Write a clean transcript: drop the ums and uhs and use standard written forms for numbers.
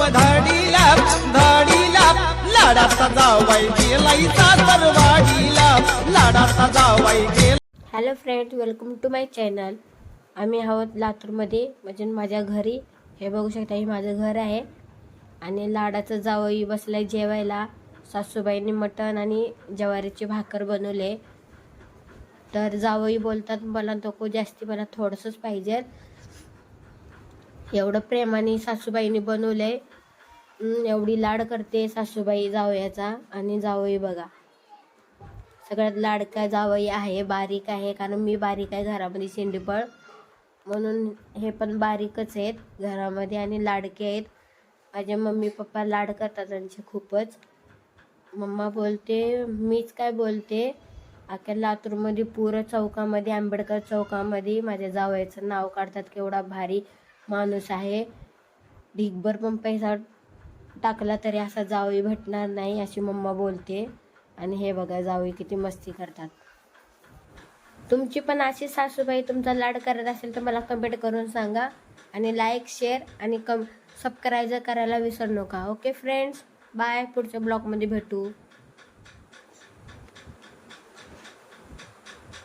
धाडीला धाडीला लाडाचा जावाई गेलाय सासरवाडीला लाडाचा जावाई गेला. Hello friends, welcome to my channel. आम्ही आहोत लातूरमध्ये, म्हणजे माझ्या घरी. हे बघू शकता, हे माझं घर आहे आणि लाडाचं जावई बसलाय जेवायला. सासूबाईंनी मटण आणि ज्वारीची भाकर बनवले. तर जावई बोलतात मला नको जास्ती, मला थोडंसंच पाहिजे. एवढं प्रेमाने सासूबाईंनी बनवलंय, एवढी लाड करते सासूबाई जावयाचा. आणि जावई बघा, सगळ्यात लाडका जावई आहे. बारीक आहे, कारण मी बारीक आहे घरामध्ये, शेंडीपळ, म्हणून हे पण बारीकच आहेत घरामध्ये आणि लाडके आहेत. माझे मम्मी पप्पा लाड करतात त्यांचे खूपच. मम्मा बोलते, मीच काय बोलते, अख्या लातूरमध्ये पुरं चौकामध्ये, आंबेडकर चौकामध्ये माझ्या जावयाचं नाव काढतात. केवढा भारी माणूस आहे, ढिगभर पण पैसा टाकला तरी असा जावई भेटणार नाही, अशी मम्मा बोलते. आणि हे बघा जावई किती मस्ती करतात. तुमची पण अशी सासूबाई तुमचा लाड करत असेल तर मला कमेंट करून सांगा. आणि लाईक, शेअर आणि सबस्क्राईब करायला विसरू नका. Okay friends, bye. पुढच्या ब्लॉगमध्ये भेटू.